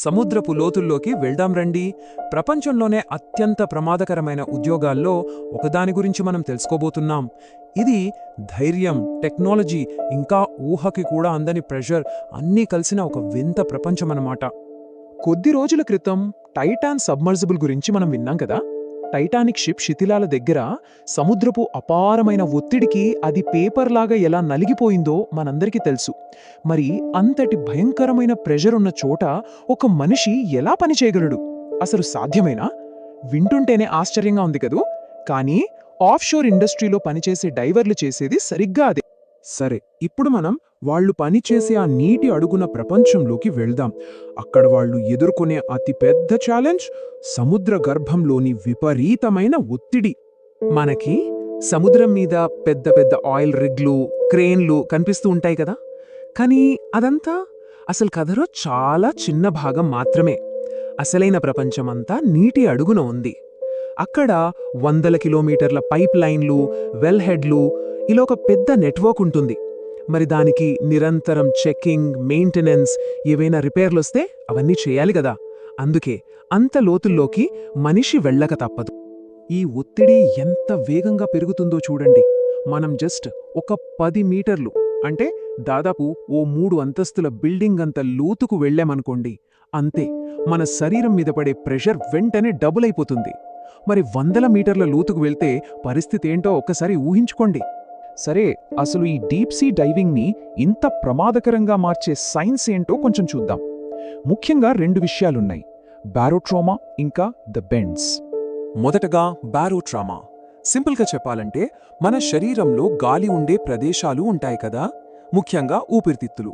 సముద్రపు లోతుల్లోకి వెళ్దాం రండి. ప్రపంచంలోనే అత్యంత ప్రమాదకరమైన ఉద్యోగాల్లో ఒకదాని గురించి మనం తెలుసుకోబోతున్నాం. ఇది ధైర్యం, టెక్నాలజీ, ఇంకా ఊహకి కూడా అందని ప్రెషర్ అన్నీ కలిసిన ఒక వింత ప్రపంచమన్నమాట. కొద్ది రోజుల క్రితం టైటాన్ సబ్మర్సిబుల్ గురించి మనం విన్నాం కదా. టైటానిక్ షిప్ శిథిలాల దగ్గర సముద్రపు అపారమైన ఒత్తిడికి అది పేపర్లాగా ఎలా నలిగిపోయిందో మనందరికీ తెలుసు. మరి అంతటి భయంకరమైన ప్రెషర్ ఉన్న చోట ఒక మనిషి ఎలా పనిచేయగలడు? అసలు సాధ్యమేనా? వింటుంటేనే ఆశ్చర్యంగా ఉంది కదూ. కానీ ఆఫ్షోర్ ఇండస్ట్రీలో పనిచేసే డైవర్లు చేసేది సరిగ్గా అదే. సరే, ఇప్పుడు మనం వాళ్ళు పనిచేసే ఆ నీటి అడుగున ప్రపంచంలోకి వెళ్దాం. అక్కడ వాళ్ళు ఎదుర్కొనే అతిపెద్ద ఛాలెంజ్ సముద్ర గర్భంలోని విపరీతమైన ఒత్తిడి. మనకి సముద్రం మీద పెద్ద పెద్ద ఆయిల్ రిగ్లు, క్రేన్లు కనిపిస్తూ ఉంటాయి కదా. కానీ అదంతా అసలు కథలో చాలా చిన్న భాగం మాత్రమే. అసలైన ప్రపంచమంతా నీటి అడుగున ఉంది. అక్కడ వందల కిలోమీటర్ల పైప్ లైన్లు, వెల్ హెడ్లు, ఇలా ఒక పెద్ద నెట్వర్క్ ఉంటుంది. మరి దానికి నిరంతరం చెక్కింగ్, మెయింటెనెన్స్, ఏవైనా రిపేర్లొస్తే అవన్నీ చేయాలి కదా. అందుకే అంత లోతుల్లోకి మనిషి వెళ్ళక తప్పదు. ఈ ఒత్తిడి ఎంత వేగంగా పెరుగుతుందో చూడండి. మనం జస్ట్ ఒక 10 మీటర్లు, అంటే దాదాపు ఓ 3 అంతస్తుల బిల్డింగ్ అంత లోతుకు వెళ్ళామనుకోండి, అంతే, మన శరీరం మీద పడే ప్రెషర్ వెంటనే డబుల్ అయిపోతుంది. మరి 100 మీటర్ల లోతుకు వెళ్తే పరిస్థితి ఏంటో ఒక్కసారి ఊహించుకోండి. సరే, అసలు ఈ డీప్ సీ డైవింగ్ని ఇంత ప్రమాదకరంగా మార్చే సైన్స్ ఏంటో కొంచెం చూద్దాం. ముఖ్యంగా 2 విషయాలున్నాయి: బారోట్రామా ఇంకా ద బెండ్స్. మొదటగా బారోట్రామా. సింపుల్గా చెప్పాలంటే మన శరీరంలో గాలి ఉండే ప్రదేశాలు ఉంటాయి కదా, ముఖ్యంగా ఊపిరితిత్తులు.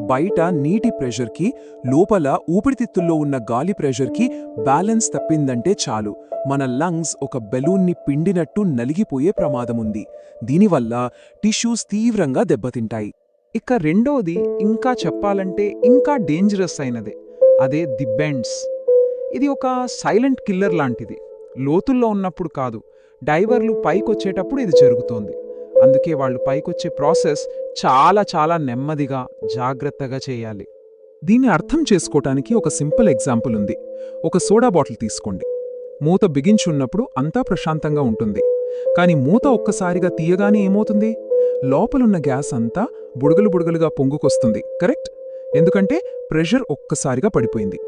బయట నీటి ప్రెషర్కి, లోపల ఊపిరితిత్తుల్లో ఉన్న గాలి ప్రెషర్కి బ్యాలెన్స్ తప్పిందంటే చాలు, మన లంగ్స్ ఒక బెలూన్ని పిండినట్టు నలిగిపోయే ప్రమాదముంది. దీనివల్ల టిష్యూస్ తీవ్రంగా దెబ్బతింటాయి. ఇక రెండోది ఇంకా చెప్పాలంటే ఇంకా డేంజరస్ అయినదే, అదే ది బెండ్స్. ఇది ఒక సైలెంట్ కిల్లర్ లాంటిది. లోతుల్లో ఉన్నప్పుడు కాదు, డైవర్లు పైకొచ్చేటప్పుడు ఇది జరుగుతోంది. అందుకే వాళ్ళు పైకొచ్చే ప్రాసెస్ చాలా చాలా నెమ్మదిగా, జాగ్రత్తగా చేయాలి. దీన్ని అర్థం చేసుకోవటానికి ఒక సింపుల్ ఎగ్జాంపుల్ ఉంది. ఒక సోడా బాటిల్ తీసుకోండి. మూత బిగించున్నప్పుడు అంతా ప్రశాంతంగా ఉంటుంది. కానీ మూత ఒక్కసారిగా తీయగానే ఏమవుతుంది? లోపలున్న గ్యాస్ అంతా బుడగలు బుడగలుగా పొంగుకొస్తుంది. కరెక్ట్? ఎందుకంటే ప్రెషర్ ఒక్కసారిగా పడిపోయింది.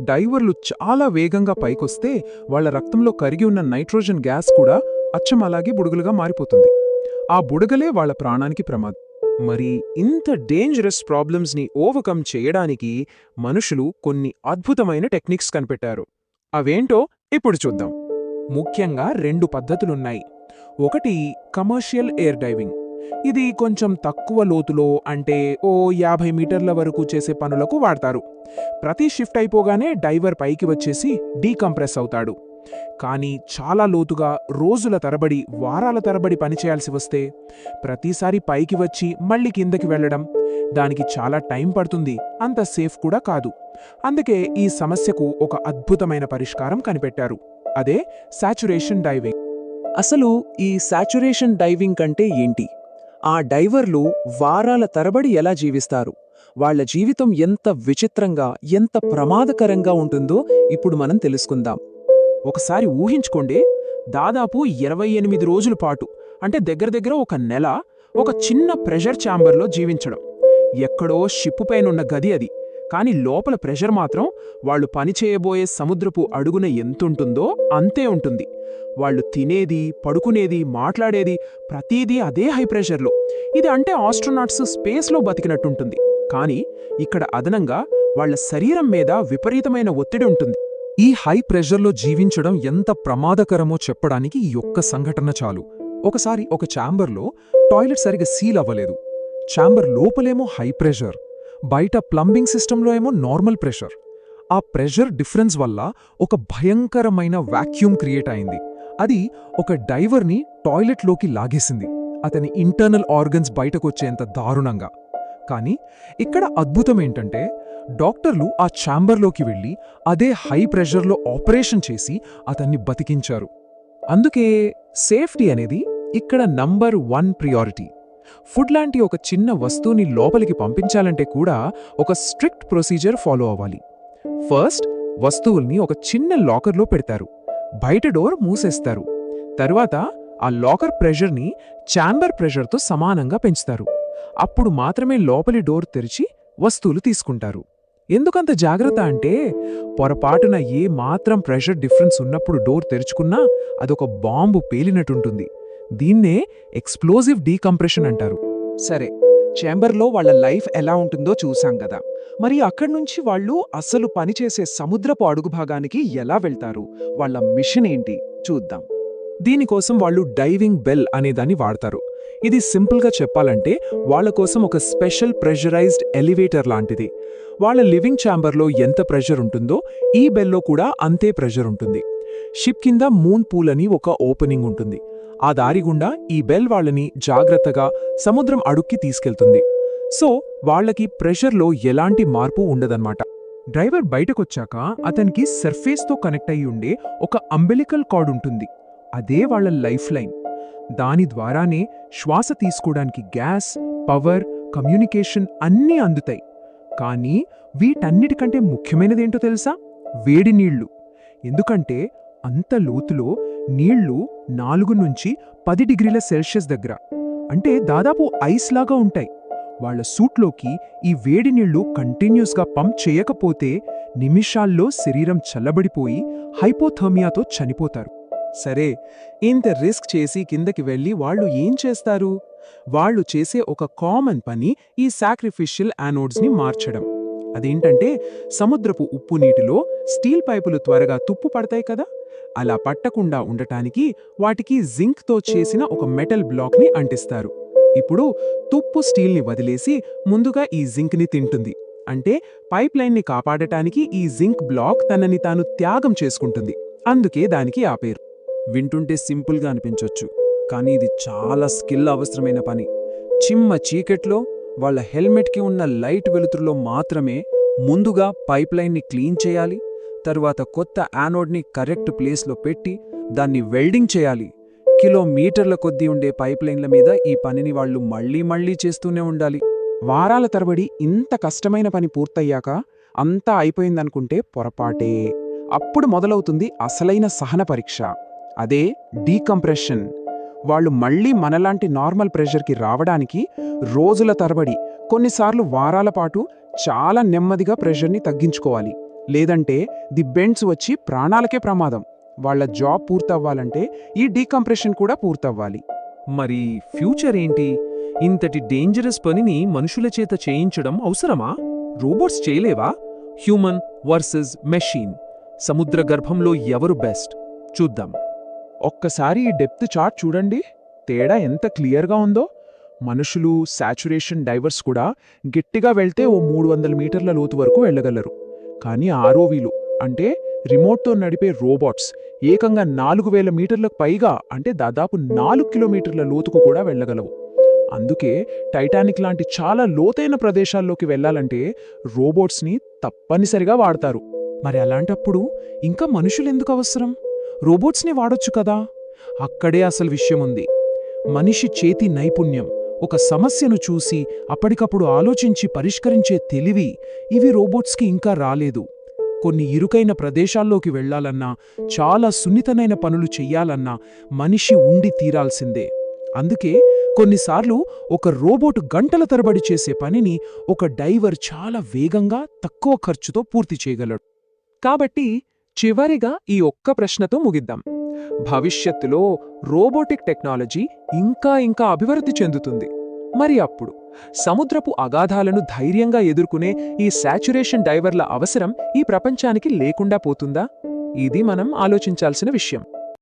డైవర్లు చాలా వేగంగా పైకొస్తే వాళ్ల రక్తంలో కరిగి ఉన్న నైట్రోజన్ గ్యాస్ కూడా అచ్చం అలాగే బుడగలుగా మారిపోతుంది. ఆ బుడగలే వాళ్ల ప్రాణానికి ప్రమాదం. మరి ఇంత డేంజరస్ ప్రాబ్లమ్స్ని ఓవర్కమ్ చేయడానికి మనుషులు కొన్ని అద్భుతమైన టెక్నిక్స్ కనిపెట్టారు. అవేంటో ఇప్పుడు చూద్దాం. ముఖ్యంగా 2 పద్ధతులున్నాయి. ఒకటి కమర్షియల్ ఎయిర్ డైవింగ్. ఇది కొంచెం తక్కువ లోతులో, అంటే ఓ 50 మీటర్ల వరకు చేసే పనులకు వాడతారు. ప్రతి షిఫ్ట్ అయిపోగానే డైవర్ పైకి వచ్చేసి డీకంప్రెస్ అవుతాడు. కానీ చాలా లోతుగా రోజుల తరబడి, వారాల తరబడి పనిచేయాల్సి వస్తే ప్రతిసారి పైకి వచ్చి మళ్ళీ కిందకి వెళ్లడం, దానికి చాలా టైం పడుతుంది. అంత సేఫ్ కూడా కాదు. అందుకే ఈ సమస్యకు ఒక అద్భుతమైన పరిష్కారం కనిపెట్టారు. అదే సాచురేషన్ డైవింగ్. అసలు ఈ సాచురేషన్ డైవింగ్ అంటే ఏంటి? ఆ డైవర్లు వారాల తరబడి ఎలా జీవిస్తారు? వాళ్ల జీవితం ఎంత విచిత్రంగా, ఎంత ప్రమాదకరంగా ఉంటుందో ఇప్పుడు మనం తెలుసుకుందాం. ఒకసారి ఊహించుకోండి, దాదాపు 28 రోజుల పాటు, అంటే దగ్గర దగ్గర ఒక నెల, ఒక చిన్న ప్రెషర్ ఛాంబర్లో జీవించడం. ఎక్కడో షిప్పు పైనున్న గది అది. కానీ లోపల ప్రెషర్ మాత్రం వాళ్లు పనిచేయబోయే సముద్రపు అడుగున ఎంతుంటుందో అంతే ఉంటుంది. వాళ్లు తినేది, పడుకునేది, మాట్లాడేది ప్రతీదీ అదే హై ప్రెషర్లో. ఇది అంటే ఆస్ట్రోనాట్స్ స్పేస్లో బతికినట్టుంటుంది. కానీ ఇక్కడ అదనంగా వాళ్ల శరీరం మీద విపరీతమైన ఒత్తిడి ఉంటుంది. ఈ హై ప్రెషర్లో జీవించడం ఎంత ప్రమాదకరమో చెప్పడానికి ఈ ఒక్క సంఘటన చాలు. ఒకసారి ఒక ఛాంబర్లో టాయిలెట్ సరిగా సీల్ అవ్వలేదు. ఛాంబర్ లోపలేమో హై ప్రెషర్, బయట ప్లంబింగ్ సిస్టంలో ఏమో నార్మల్ ప్రెషర్. ఆ ప్రెషర్ డిఫరెన్స్ వల్ల ఒక భయంకరమైన వాక్యూమ్ క్రియేట్ అయింది. అది ఒక డైవర్ని టాయిలెట్లోకి లాగేసింది, అతని ఇంటర్నల్ ఆర్గన్స్ బయటకొచ్చేంత దారుణంగా. కానీ ఇక్కడ అద్భుతమేంటంటే, డాక్టర్లు ఆ ఛాంబర్లోకి వెళ్లి అదే హై ప్రెషర్లో ఆపరేషన్ చేసి అతన్ని బతికించారు. అందుకే సేఫ్టీ అనేది ఇక్కడ నంబర్ 1 ప్రియారిటీ. ఫుడ్ లాంటి ఒక చిన్న వస్తువుని లోపలికి పంపించాలంటే కూడా ఒక స్ట్రిక్ట్ ప్రొసీజర్ ఫాలో అవ్వాలి. ఫస్ట్ వస్తువుల్ని ఒక చిన్న లాకర్లో పెడతారు, బయట డోర్ మూసేస్తారు. తర్వాత ఆ లాకర్ ప్రెషర్ని ఛాంబర్ ప్రెషర్తో సమానంగా పెంచుతారు. అప్పుడు మాత్రమే లోపలి డోర్ తెరిచి వస్తువులు తీసుకుంటారు. ఎందుకంత జాగ్రత్త అంటే పొరపాటున ఏ మాత్రం ప్రెషర్ డిఫరెన్స్ ఉన్నప్పుడు డోర్ తెరుచుకున్నా అదొక బాంబు పేలినట్టుంటుంది. దీన్నే ఎక్స్ప్లోజివ్ డీకంప్రెషన్ అంటారు. సరే, చేంబర్లో వాళ్ళ లైఫ్ ఎలా ఉంటుందో చూసాం కదా. మరి అక్కడ్నుంచి వాళ్ళు అసలు పనిచేసే సముద్రపు అడుగు భాగానికి ఎలా వెళ్తారు? వాళ్ళ మిషన్ ఏంటి చూద్దాం. దీనికోసం వాళ్ళు డైవింగ్ బెల్ అనేదాన్ని వాడతారు. ఇది సింపుల్గా చెప్పాలంటే వాళ్ళ కోసం ఒక స్పెషల్ ప్రెషరైజ్డ్ ఎలివేటర్ లాంటిది. వాళ్ళ లివింగ్ ఛాంబర్లో ఎంత ప్రెషర్ ఉంటుందో ఈ బెల్లో కూడా అంతే ప్రెషర్ ఉంటుంది. షిప్ కింద మూన్ పూల్ అని ఒక ఓపెనింగ్ ఉంటుంది. ఆ దారి గుండా ఈ బెల్ వాళ్ళని జాగ్రత్తగా సముద్రం అడుక్కి తీసుకెళ్తుంది. సో వాళ్లకి ప్రెషర్లో ఎలాంటి మార్పు ఉండదన్నమాట. డ్రైవర్ బయటకొచ్చాక అతనికి సర్ఫేస్తో కనెక్ట్ అయి ఉండే ఒక అంబెలికల్ కార్డ్ ఉంటుంది. అదే వాళ్ళ లైఫ్ లైన్. దాని ద్వారానే శ్వాస తీసుకోవడానికి గ్యాస్, పవర్, కమ్యూనికేషన్ అన్నీ అందుతాయి. కానీ వీటన్నిటికంటే ముఖ్యమైనదేంటో తెలుసా? వేడి నీళ్లు. ఎందుకంటే అంత లోతులో నీళ్లు 4 నుంచి 10 డిగ్రీల సెల్సియస్ దగ్గర, అంటే దాదాపు ఐస్ లాగా ఉంటాయి. వాళ్ల సూట్లోకి ఈ వేడి నీళ్లు కంటిన్యూస్గా పంప్ చేయకపోతే నిమిషాల్లో శరీరం చల్లబడిపోయి హైపోథర్మియాతో చనిపోతారు. సరే, ఇంత రిస్క్ చేసి కిందకి వెళ్ళి వాళ్ళు ఏం చేస్తారు? వాళ్ళు చేసే ఒక కామన్ పని ఈ సాక్రిఫిషియల్ యానోడ్స్ని మార్చడం. అదేంటంటే సముద్రపు ఉప్పు నీటిలో స్టీల్ పైపులు త్వరగా తుప్పు పడతాయి కదా, అలా పట్టకుండా ఉండటానికి వాటికి జింక్తో చేసిన ఒక మెటల్ బ్లాక్ని అంటిస్తారు. ఇప్పుడు తుప్పు స్టీల్ని వదిలేసి ముందుగా ఈ జింక్ని తింటుంది. అంటే పైప్ లైన్ని కాపాడటానికి ఈ జింక్ బ్లాక్ తనని తాను త్యాగం చేసుకుంటుంది. అందుకే దానికి ఆ పేరు. వింటుంటే సింపుల్గా అనిపించొచ్చు, కానీ ఇది చాలా స్కిల్ అవసరమైన పని. చిమ్మ చీకట్లో వాళ్ళ హెల్మెట్కి ఉన్న లైట్ వెలుతురులో మాత్రమే ముందుగా పైప్ లైన్ని క్లీన్ చేయాలి. తరువాత కొత్త యానోడ్ని కరెక్ట్ ప్లేస్లో పెట్టి దాన్ని వెల్డింగ్ చేయాలి. కిలోమీటర్ల కొద్దీ ఉండే పైప్ లైన్ల మీద ఈ పనిని వాళ్ళు మళ్లీ మళ్లీ చేస్తూనే ఉండాలి. వారాల తరబడి ఇంత కష్టమైన పని పూర్తయ్యాక అంతా అయిపోయిందనుకుంటే పొరపాటే. అప్పుడు మొదలవుతుంది అసలైన సహన పరీక్ష. అదే డీకంప్రెషన్. వాళ్ళు మళ్లీ మనలాంటి నార్మల్ ప్రెషర్కి రావడానికి రోజుల తరబడి, కొన్నిసార్లు వారాల పాటు చాలా నెమ్మదిగా ప్రెషర్ని తగ్గించుకోవాలి. లేదంటే ది బెండ్స్ వచ్చి ప్రాణాలకే ప్రమాదం. వాళ్ల జాబ్ పూర్తవ్వాలంటే ఈ డీకంప్రెషన్ కూడా పూర్తవ్వాలి. మరి ఫ్యూచర్ ఏంటి? ఇంతటి డేంజరస్ పనిని మనుషుల చేత చేయించడం అవసరమా? రోబోట్స్ చేయలేవా? Human versus machine. సముద్ర గర్భంలో ఎవరు బెస్ట్? చూద్దాం. ఒక్కసారి ఈ డెప్త్ చార్ట్ చూడండి, తేడా ఎంత క్లియర్గా ఉందో. మనుషులు, సాచురేషన్ డైవర్స్ కూడా గట్టిగా వెళ్తే ఓ 300 మీటర్ల లోతు వరకు వెళ్ళగలరు. కానీ ఆర్ఓవీలు అంటే రిమోట్తో నడిపే రోబోట్స్ ఏకంగా 4000 మీటర్లకు పైగా, అంటే దాదాపు 4 కిలోమీటర్ల లోతుకు కూడా వెళ్ళగలవు. అందుకే టైటానిక్ లాంటి చాలా లోతైన ప్రదేశాల్లోకి వెళ్లాలంటే రోబోట్స్ని తప్పనిసరిగా వాడతారు. మరి అలాంటప్పుడు ఇంకా మనుషులెందుకు అవసరం? రోబోట్స్ని వాడొచ్చు కదా. అక్కడే అసలు విషయముంది. మనిషి చేతి నైపుణ్యం, ఒక సమస్యను చూసి అప్పటికప్పుడు ఆలోచించి పరిష్కరించే తెలివి, ఇవి రోబోట్స్కి ఇంకా రాలేదు. కొన్ని ఇరుకైన ప్రదేశాల్లోకి వెళ్లాలన్నా, చాలా సున్నితమైన పనులు చెయ్యాలన్నా మనిషి ఉండి తీరాల్సిందే. అందుకే కొన్నిసార్లు ఒక రోబోట్ గంటల తరబడి చేసే పనిని ఒక డైవర్ చాలా వేగంగా, తక్కువ ఖర్చుతో పూర్తి చేయగలడు. కాబట్టి చివరిగా ఈ ఒక్క ప్రశ్నతో ముగిద్దాం. భవిష్యత్తులో రోబోటిక్ టెక్నాలజీ ఇంకా అభివృద్ధి చెందుతుంది. మరి అప్పుడు సముద్రపు అగాధాలను ధైర్యంగా ఎదుర్కొనే ఈ సాచురేషన్ డైవర్ల అవసరం ఈ ప్రపంచానికి లేకుండా పోతుందా? ఇది మనం ఆలోచించాల్సిన విషయం.